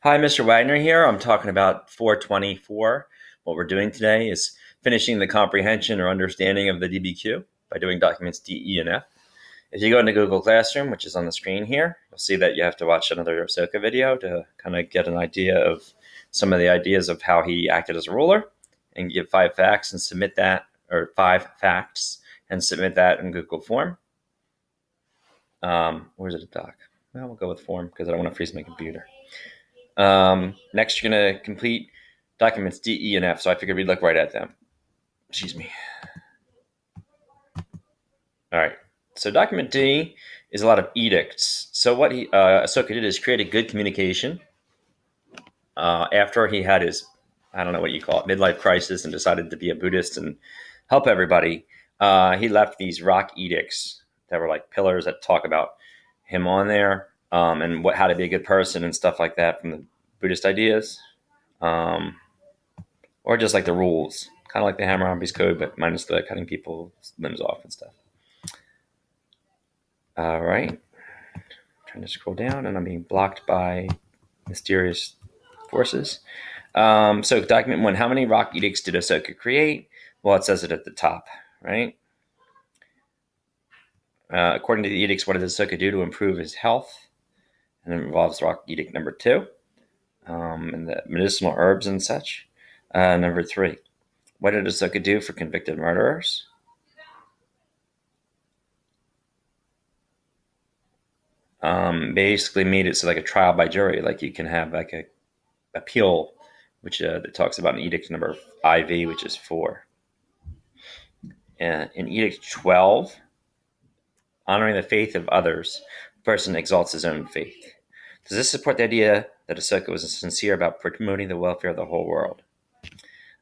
Hi, Mr. Wagner here. I'm talking about 424. What we're doing today is finishing the comprehension or understanding of the DBQ by doing documents D, E, and F. If you go into Google Classroom, which is on the screen here, you'll see that you have to watch another Ahsoka video to kind of get an idea of some of the ideas of how he acted as a ruler, and give 5 facts and submit that, or 5 facts and submit that in Google form. Where's it a doc? Well, we'll go with form because I don't want to freeze my computer. Next, you're going to complete documents D, E, and F. So I figured we'd look right at them. Excuse me. All right. So document D is a lot of edicts. So what Ahsoka did is create a good communication after he had his, I don't know what you call it, midlife crisis and decided to be a Buddhist and help everybody. He left these rock edicts that were like pillars that talk about him on there and how to be a good person and stuff like that from the Buddhist ideas. Or just like the rules, kind of like the Hammurabi's Code, but minus the cutting people's limbs off and stuff. All right. I'm trying to scroll down, and I'm being blocked by mysterious forces. So document 1, how many rock edicts did Ahsoka create? Well, it says it at the top, right? According to the edicts, what did Ahsoka do to improve his health? And it involves rock edict number 2, and the medicinal herbs and such. Number 3, what did Ahsoka do for convicted murderers? Basically made it so like a trial by jury, like you can have like a appeal, which that talks about an edict number IV, which is 4. In edict 12, honoring the faith of others, the person exalts his own faith. Does this support the idea that Ahsoka was sincere about promoting the welfare of the whole world?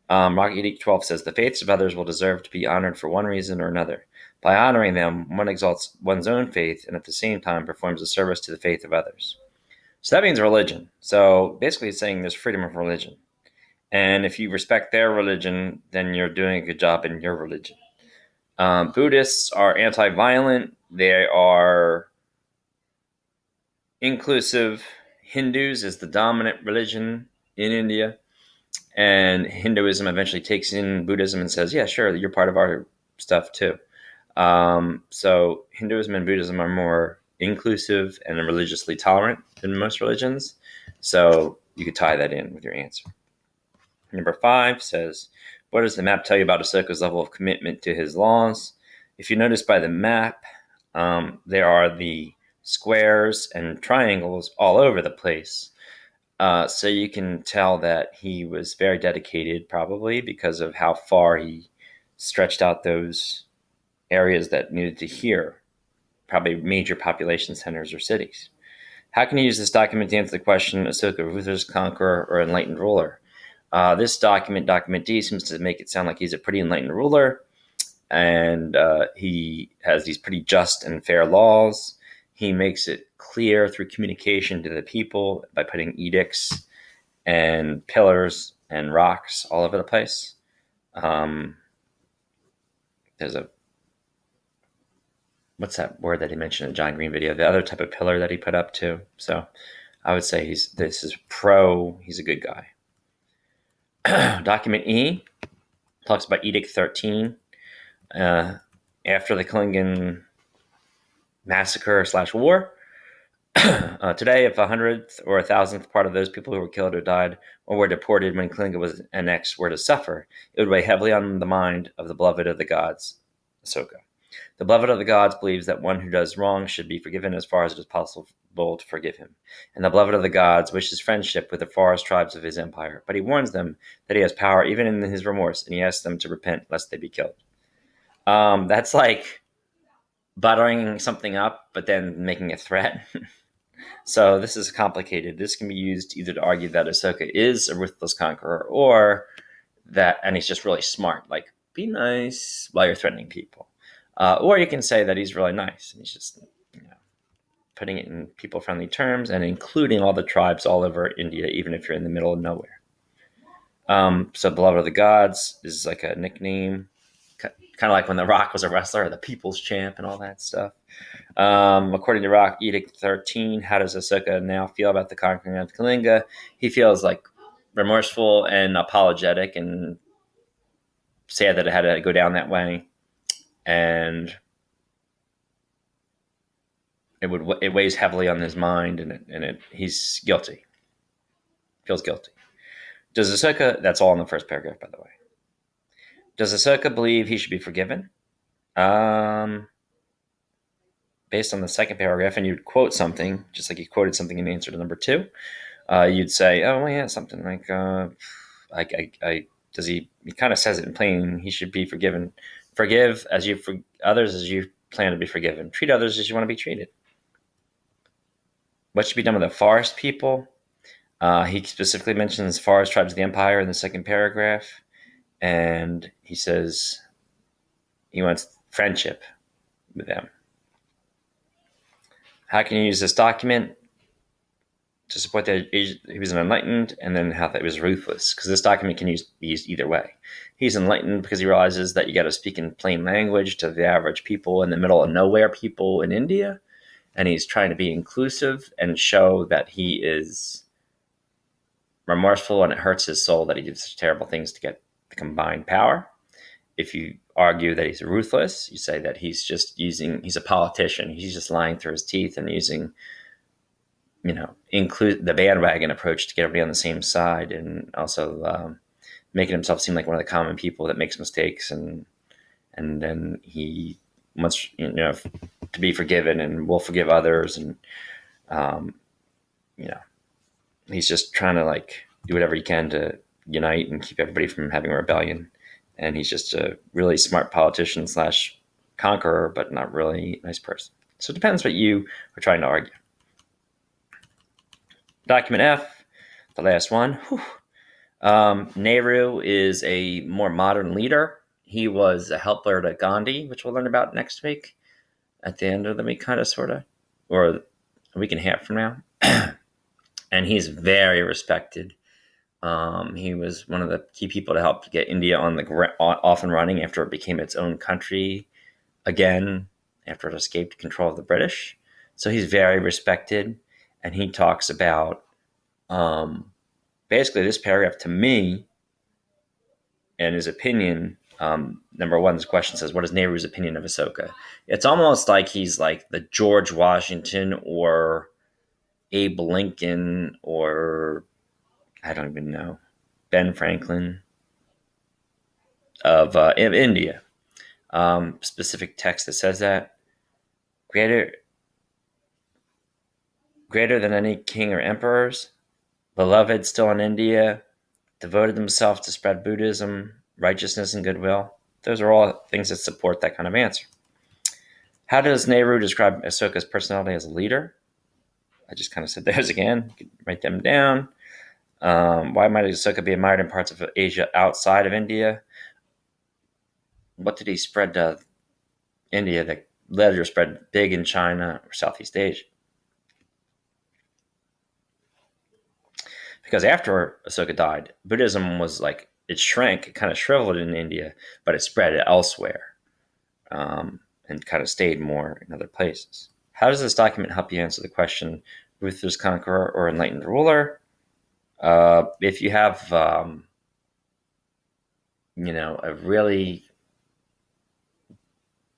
Rock Edict 12 says, the faiths of others will deserve to be honored for one reason or another. By honoring them, one exalts one's own faith and at the same time performs a service to the faith of others. So that means religion. So basically it's saying there's freedom of religion. And if you respect their religion, then you're doing a good job in your religion. Buddhists are anti-violent. They are inclusive. Hindus is the dominant religion in India. And Hinduism eventually takes in Buddhism and says, yeah, sure, you're part of our stuff too. So Hinduism and Buddhism are more inclusive and religiously tolerant than most religions. So you could tie that in with your answer. Number 5 says, what does the map tell you about Ahsoka's level of commitment to his laws? If you notice by the map, there are the squares and triangles all over the place. So you can tell that he was very dedicated, probably because of how far he stretched out those areas that needed to hear, probably major population centers or cities. How can you use this document to answer the question, Ahsoka, ruthless conqueror or enlightened ruler? This document, document D, seems to make it sound like he's a pretty enlightened ruler, and he has these pretty just and fair laws. He makes it clear through communication to the people by putting edicts and pillars and rocks all over the place. There's a, what's that word that he mentioned in the John Green video? The other type of pillar that he put up too. So I would say he's a good guy. Document E talks about Edict 13. After the Klingon massacre / war, today, if 100th or 1,000th part of those people who were killed or died or were deported when Klingon was annexed were to suffer, it would weigh heavily on the mind of the beloved of the gods, Ahsoka. The beloved of the gods believes that one who does wrong should be forgiven as far as it is possible to forgive him. And the beloved of the gods wishes friendship with the forest tribes of his empire, but he warns them that he has power even in his remorse, and he asks them to repent lest they be killed. That's like buttering something up, but then making a threat. So this is complicated. This can be used either to argue that Ahsoka is a ruthless conqueror, or that, and he's just really smart, like be nice while you're threatening people. Or you can say that he's really nice, and he's just putting it in people-friendly terms and including all the tribes all over India, even if you're in the middle of nowhere. So beloved of the gods is like a nickname, kind of like when The Rock was a wrestler, the people's champ and all that stuff. According to Rock Edict 13, how does Ahsoka now feel about the conquering of Kalinga? He feels like remorseful and apologetic and sad that it had to go down that way. And it weighs heavily on his mind, and he's guilty. Feels guilty. Does Ahsoka? That's all in the first paragraph, by the way. Does Ahsoka believe he should be forgiven? Based on the second paragraph, and you'd quote something, just like you quoted something in answer to number 2. You'd say, "Oh, well, yeah, something like, does he? He kind of says it in plain. He should be forgiven. Forgive as you for others as you plan to be forgiven. Treat others as you want to be treated. What should be done with the forest people? He specifically mentions forest tribes of the Empire in the second paragraph, and he says he wants friendship with them. How can you use this document to support that he was enlightened, and then how that was ruthless? Because this document can be used either way. He's enlightened because he realizes that you got to speak in plain language to the average people in the middle of nowhere people in India, and he's trying to be inclusive and show that he is remorseful, and it hurts his soul that he did such terrible things to get the combined power. If you argue that he's ruthless, you say that he's a politician. He's just lying through his teeth and using, include the bandwagon approach to get everybody on the same side, and also making himself seem like one of the common people that makes mistakes, and then he wants to be forgiven and will forgive others, and he's just trying to do whatever he can to unite and keep everybody from having a rebellion. And he's just a really smart politician / conqueror, but not really a nice person. So it depends what you are trying to argue. Document F, the last one. Nehru is a more modern leader. He was a helper to Gandhi, which we'll learn about next week, at the end of the week, kind of, sort of, or a week and a half from now. And he's very respected. He was one of the key people to help get India off and running after it became its own country again, after it escaped control of the British. So he's very respected, and he talks about basically this paragraph to me and his opinion. Number one, this question says, what is Nehru's opinion of Ahsoka? It's almost like he's like the George Washington or Abe Lincoln or I don't even know, Ben Franklin of India. Specific text that says that greater than any king or emperors, beloved still in India, devoted themselves to spread Buddhism, righteousness, and goodwill. Those are all things that support that kind of answer. How does Nehru describe Ahsoka's personality as a leader? I just kind of said those again. You can write them down. Why might Ahsoka be admired in parts of Asia outside of India? What did he spread to India that later spread big in China or Southeast Asia? Because after Ahsoka died, Buddhism was it shrank, it kind of shriveled in India, but it spread elsewhere and kind of stayed more in other places. How does this document help you answer the question, ruthless conqueror or enlightened ruler? If you have, a really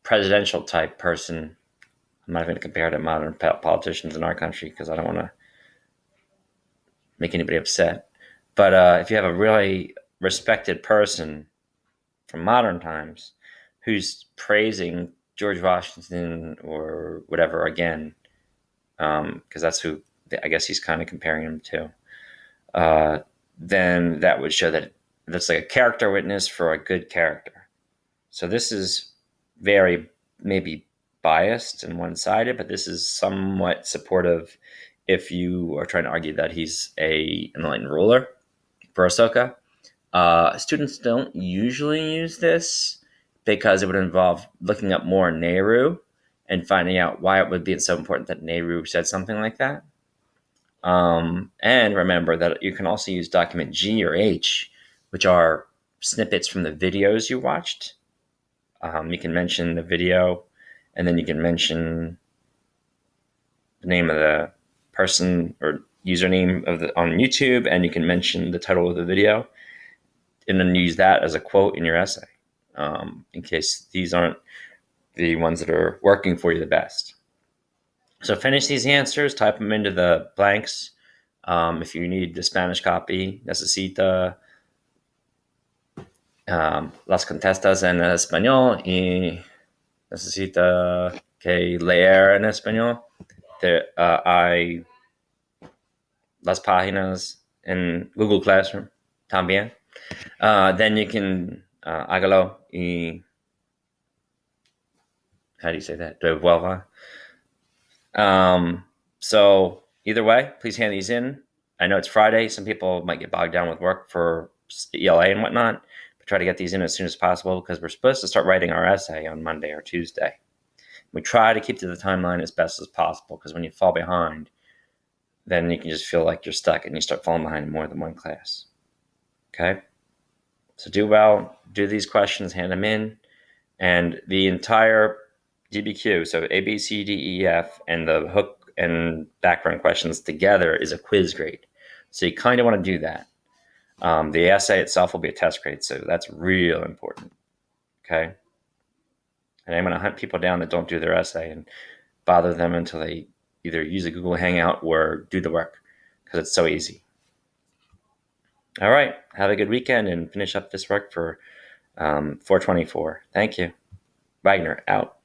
presidential type person, I'm not going to compare to modern politicians in our country because I don't want to make anybody upset. But if you have a really respected person from modern times who's praising George Washington or whatever again, because that's who I guess he's kind of comparing him to, then that would show that that's like a character witness for a good character. So this is very maybe biased and one-sided, but this is somewhat supportive if you are trying to argue that he's an enlightened ruler for Ahsoka. Students don't usually use this because it would involve looking up more Nehru and finding out why it would be so important that Nehru said something like that. And remember that you can also use document G or H, which are snippets from the videos you watched You can mention the video, and then you can mention the name of the person or username on YouTube, and you can mention the title of the video, and then use that as a quote in your essay, in case these aren't the ones that are working for you the best. So finish these answers, type them into the blanks. If you need the Spanish copy, necesita las contestas en español y necesita que leer en español. Hay las páginas en Google Classroom también. Then you can hágalo y how do you say that? Devuelva. So either way, please hand these in. I know it's Friday. Some people might get bogged down with work for ELA and whatnot, but try to get these in as soon as possible because we're supposed to start writing our essay on Monday or Tuesday. We try to keep to the timeline as best as possible because when you fall behind, then you can just feel like you're stuck and you start falling behind in more than one class. Okay? So do well, do these questions, hand them in, and the entire GBQ, so A, B, C, D, E, F, and the hook and background questions together is a quiz grade. So you kind of want to do that. The essay itself will be a test grade, so that's real important. Okay? And I'm going to hunt people down that don't do their essay and bother them until they either use a Google Hangout or do the work because it's so easy. All right. Have a good weekend and finish up this work for 424. Thank you. Wagner out.